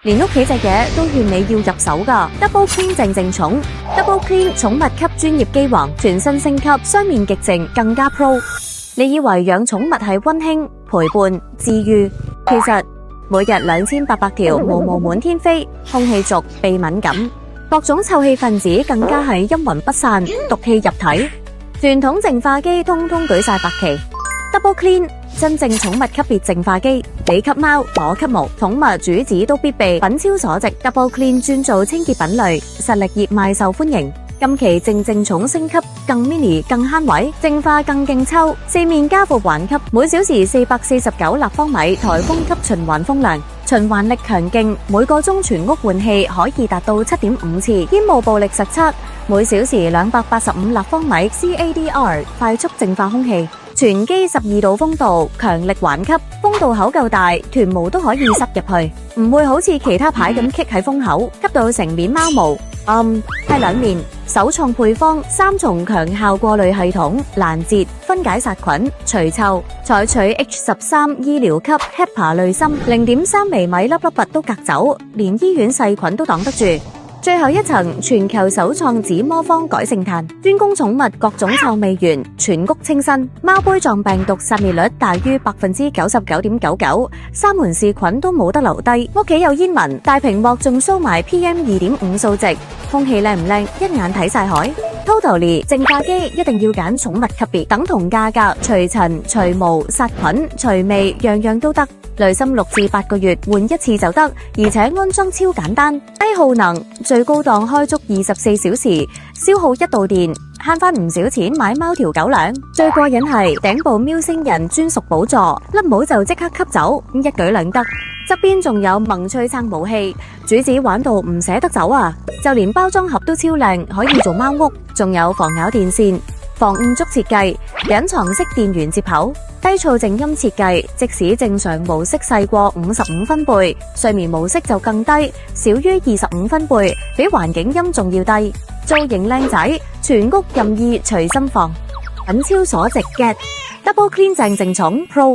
連屋企隻嘢都勸你要入手㗎。Double Clean 靜靜寵 ，Double Clean 寵物級專業機皇，全新升級，雙面極靜，更加 Pro。你以為養寵物係溫馨、陪伴、治癒，其實每日2800條毛毛滿天飛，空氣濁、鼻敏感，各種臭氣分子更加係陰魂不散，毒氣入體。傳統淨化機通通舉晒白旗 ，Double Clean 真正寵物級別淨化機，你吸貓，我吸毛，寵物主子都必備，品超所值。Double Clean 專做清潔品類，實力熱賣受歡迎。今期靜靜寵升級，更 mini 更慳位，淨化更勁抽，四面加副環吸，每小時449立方米，颱風級循環風量，循環力強勁，每個鐘全屋換氣可以達到7.5次。煙霧暴力實測，每小時285立方米 CADR 快速淨化空氣，全機12度風度，強力環吸，風度口夠大，團毛都可以塞入去，唔會好似其他牌咁棘喺風口，吸到成面貓毛。係兩面首創配方，3重強效過濾系統，攔截、分解殺菌、除臭，採取 H13 醫療級 HEPA 濾芯，0.3微米粒粒拔都隔走，連醫院細菌都擋得住。最後一層全球首創紫魔方改性炭，專攻寵物各種臭味源，全屋清新。貓杯狀病毒殺滅率大於99.99%，沙門氏菌都冇得留低。屋企有煙聞，大屏幕仲 show 埋 PM2.5 數值，空氣靚唔靚？一眼睇晒海。Totally 淨化機一定要揀寵物級別，等同價格，除塵、除毛、殺菌、除味，樣樣都得。濾芯6至8個月換一次就得，而且安裝超簡單，低耗能，最高檔開足24小時，消耗1度電，慳翻唔少錢買貓條狗糧。最過癮係頂部喵星人專屬寶座，甩帽就即刻吸走，一舉兩得。側邊仲有萌趣撐武器，主子玩到唔捨得走啊！就連包裝盒都超靚，可以做貓屋，仲有防咬電線、防誤觸設計、隱藏式電源接口、低噪靜音設計，即使正常模式細過55分貝，睡眠模式就更低，少於25分貝，比環境音仲要低。造型靚仔，全屋任意隨心放，品超所值 get Double Clean 靜靜寵 Pro。